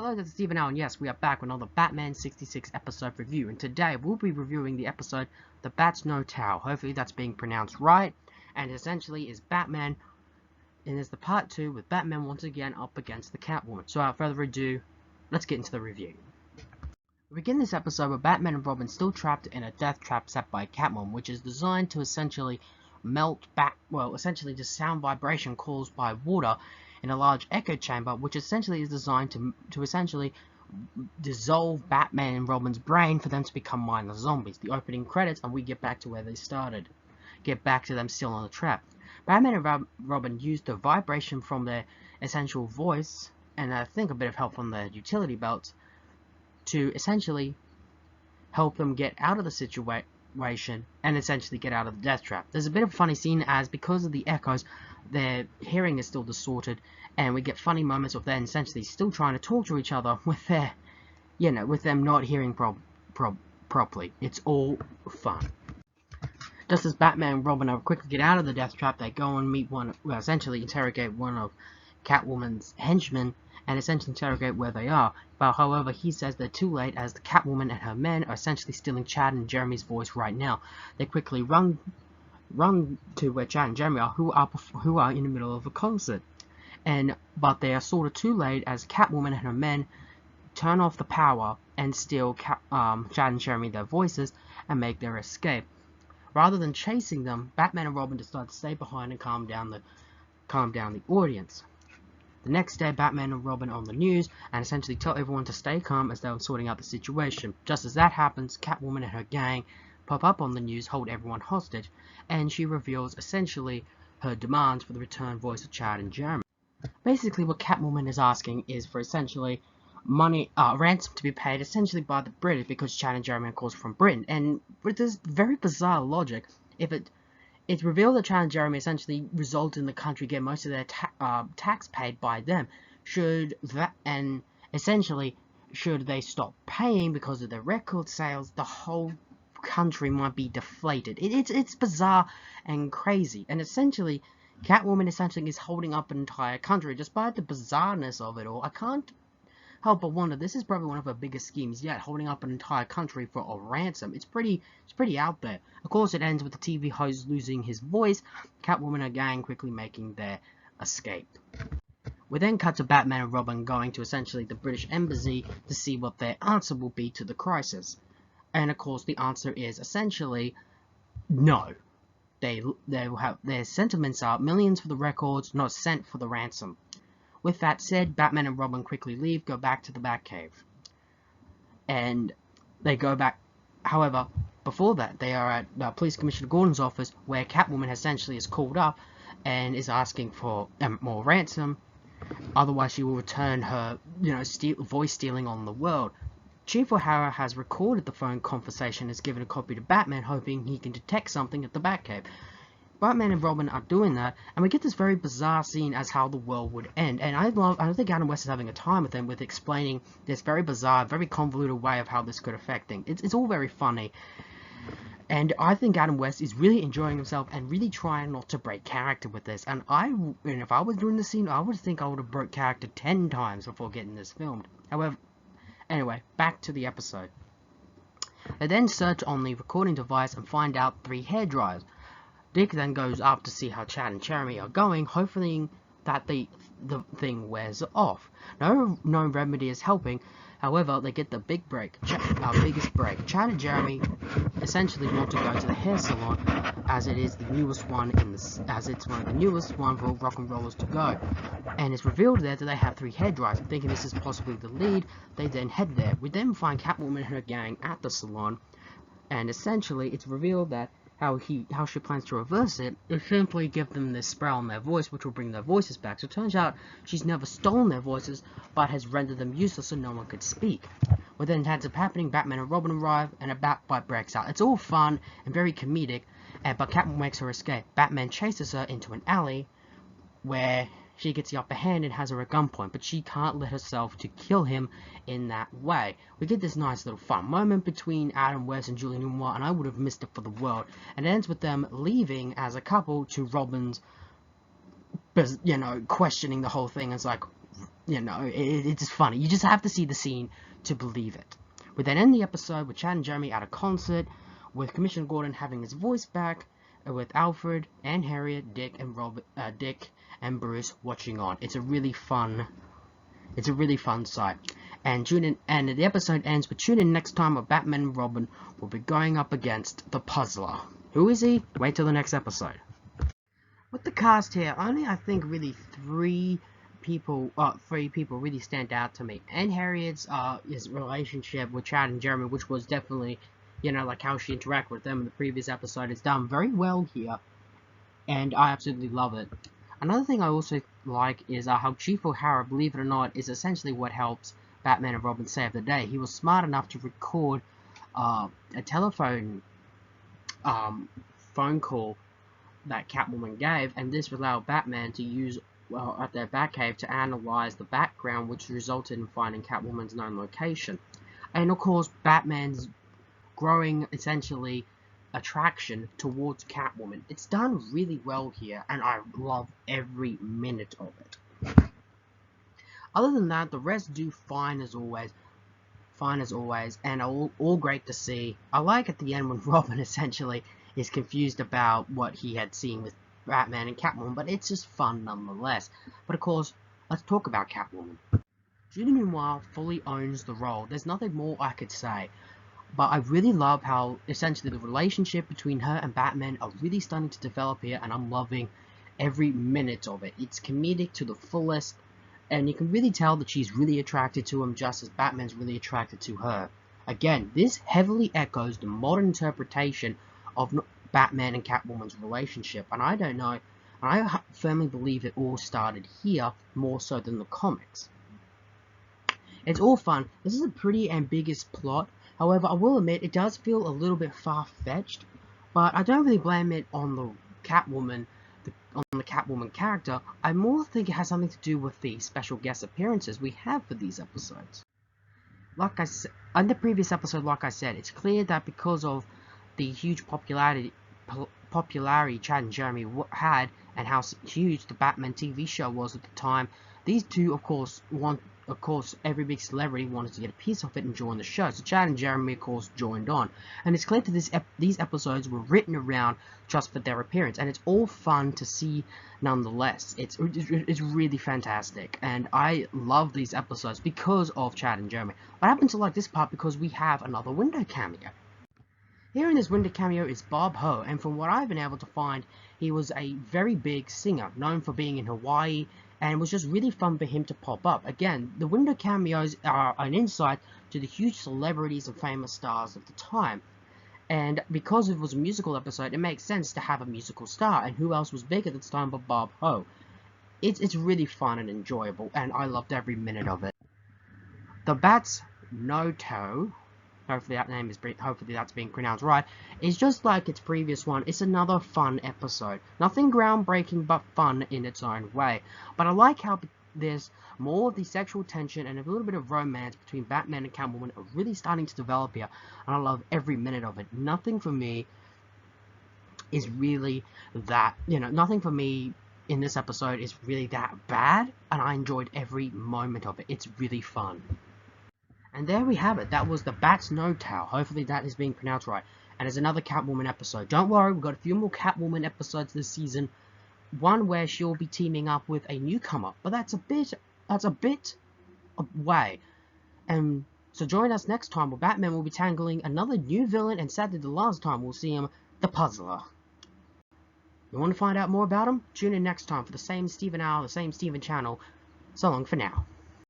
Hello, this is Stephen Allen. Yes, we are back with another Batman 66 episode review, and today we'll be reviewing the episode The Bat's No Towel. Hopefully that's being pronounced right, and essentially is Batman, and is the part 2 with Batman once again up against the Catwoman. So without further ado, let's get into the review. We begin this episode with Batman and Robin still trapped in a death trap set by Catwoman, which is designed to essentially essentially just sound vibration caused by water in a large echo chamber, which essentially is designed to essentially dissolve Batman and Robin's brain for them to become mindless zombies. The opening credits, and we get back to where they started. Get back to them still on the trap. Batman and Robin used the vibration from their essential voice, and I think a bit of help from their utility belts, to essentially help them get out of the situation and essentially get out of the death trap. There's a bit of a funny scene as because of the echoes, their hearing is still distorted, and we get funny moments of them essentially still trying to talk to each other with their, with them not hearing properly. It's all fun. Just as Batman and Robin are quickly get out of the death trap, they go and meet essentially interrogate one of Catwoman's henchmen, and essentially interrogate where they are. But however, he says they're too late as the Catwoman and her men are essentially stealing Chad and Jeremy's voice right now. They quickly run to where Chad and Jeremy are, who are in the middle of a concert. But they are sort of too late as Catwoman and her men turn off the power and steal Chad and Jeremy their voices and make their escape. Rather than chasing them, Batman and Robin decide to stay behind and calm down the audience. The next day, Batman and Robin are on the news and essentially tell everyone to stay calm as they are sorting out the situation. Just as that happens, Catwoman and her gang pop up on the news, hold everyone hostage, and she reveals essentially her demands for the return voice of Chad and Jeremy. Basically, what Catwoman is asking is for essentially money, ransom to be paid essentially by the British, because Chad and Jeremy are of course from Britain. And with this very bizarre logic, it's revealed that Chad and Jeremy essentially result in the country get most of their tax paid by them. Should they stop paying because of their record sales, the whole country might be deflated. It's bizarre and crazy. And essentially, Catwoman essentially is holding up an entire country. Despite the bizarreness of it all, I can't help but wonder, this is probably one of her biggest schemes yet, holding up an entire country for a ransom. It's pretty out there. Of course, it ends with the TV host losing his voice, Catwoman and her gang quickly making their escape. We then cut to Batman and Robin going to essentially the British Embassy to see what their answer will be to the crisis. And of course, the answer is essentially no. They will have, their sentiments are millions for the records, not a cent for the ransom. With that said, Batman and Robin quickly leave, go back to the Batcave. And they go back, however, before that, they are at Police Commissioner Gordon's office, where Catwoman essentially is called up and is asking for more ransom. Otherwise, she will return her, voice stealing on the world. Chief O'Hara has recorded the phone conversation and has given a copy to Batman, hoping he can detect something at the Batcave. Batman and Robin are doing that, and we get this very bizarre scene as how the world would end. And I don't think Adam West is having a time with them with explaining this very bizarre, very convoluted way of how this could affect things. It's all very funny. And I think Adam West is really enjoying himself and really trying not to break character with this. And if I was doing the scene, I would think I would have broke character 10 times before getting this filmed. However, anyway, back to the episode. They then search on the recording device and find out 3 hairdryers. Dick then goes up to see how Chad and Jeremy are going, hoping that the thing wears off. No known remedy is helping. However, they get the biggest break. Chad and Jeremy essentially want to go to the hair salon, as it is the newest one as it's one of the newest one for rock and rollers to go. And it's revealed there that they have 3 hairdryers. Thinking this is possibly the lead, they then head there. We then find Catwoman and her gang at the salon, and essentially it's revealed that how she plans to reverse it is simply give them this spray on their voice, which will bring their voices back. So it turns out she's never stolen their voices, but has rendered them useless so no one could speak. What then ends up happening, Batman and Robin arrive, and a bat fight breaks out. It's all fun and very comedic, but Catwoman makes her escape. Batman chases her into an alley, where she gets the upper hand and has her at gunpoint, but she can't let herself to kill him in that way. We get this nice little fun moment between Adam West and Julie Newmar, and I would have missed it for the world. And it ends with them leaving as a couple to Robin's, questioning the whole thing. It's like, you know, it's just funny. You just have to see the scene to believe it. We then end the episode with Chad and Jeremy at a concert, with Commissioner Gordon having his voice back, with Alfred and Harriet, Dick and Bruce watching on. It's a really fun sight. And the episode ends with tune in next time where Batman and Robin will be going up against the Puzzler. Who is he? Wait till the next episode. With the cast here, only I think really three people really stand out to me. And Harriet's his relationship with Chad and Jeremy, which was definitely, you know, like how she interacted with them in the previous episode, is done very well here, and I absolutely love it. Another thing I also like is how Chief O'Hara, believe it or not, is essentially what helps Batman and Robin save the day. He was smart enough to record a telephone phone call that Catwoman gave, and this allowed Batman to use at their Batcave to analyze the background, which resulted in finding Catwoman's known location. And of course, Batman's growing essentially attraction towards Catwoman. It's done really well here, and I love every minute of it. Other than that, the rest do fine as always, and all great to see. I like at the end when Robin essentially is confused about what he had seen with Batman and Catwoman, but it's just fun nonetheless. But of course, let's talk about Catwoman. Judy, meanwhile, fully owns the role. There's nothing more I could say. But I really love how essentially the relationship between her and Batman are really starting to develop here, and I'm loving every minute of it. It's comedic to the fullest, and you can really tell that she's really attracted to him just as Batman's really attracted to her. Again, this heavily echoes the modern interpretation of Batman and Catwoman's relationship, and I don't know, and I firmly believe it all started here more so than the comics. It's all fun. This is a pretty ambiguous plot. However, I will admit it does feel a little bit far-fetched, but I don't really blame it on the Catwoman character. I more think it has something to do with the special guest appearances we have for these episodes. Like I said, in the previous episode, like I said, it's clear that because of the huge popularity Chad and Jeremy had, and how huge the Batman TV show was at the time, these two, of course, every big celebrity wanted to get a piece of it and join the show. So Chad and Jeremy, of course, joined on. And it's clear that these episodes were written around just for their appearance. And it's all fun to see nonetheless. It's really fantastic. And I love these episodes because of Chad and Jeremy. I happen to like this part because we have another window cameo. Here in this window cameo is Bob Ho, and from what I've been able to find, he was a very big singer, known for being in Hawaii, and it was just really fun for him to pop up. Again, the window cameos are an insight to the huge celebrities and famous stars of the time. And because it was a musical episode, it makes sense to have a musical star, and who else was big at this time but Bob Ho. It's really fun and enjoyable, and I loved every minute of it. The Bat's No Toe, hopefully that's being pronounced right, is just like its previous one. It's another fun episode. Nothing groundbreaking, but fun in its own way. But I like how there's more of the sexual tension and a little bit of romance between Batman and Catwoman are really starting to develop here, and I love every minute of it. Nothing for me is really that, nothing for me in this episode is really that bad, and I enjoyed every moment of it. It's really fun. And there we have it. That was the Bat's No Tail. Hopefully that is being pronounced right. And it's another Catwoman episode. Don't worry, we've got a few more Catwoman episodes this season. One where she'll be teaming up with a newcomer, but that's a bit away. And so join us next time where Batman will be tangling another new villain, and sadly the last time we'll see him, the Puzzler. You want to find out more about him? Tune in next time for the same Steven hour, the same Steven channel. So long for now.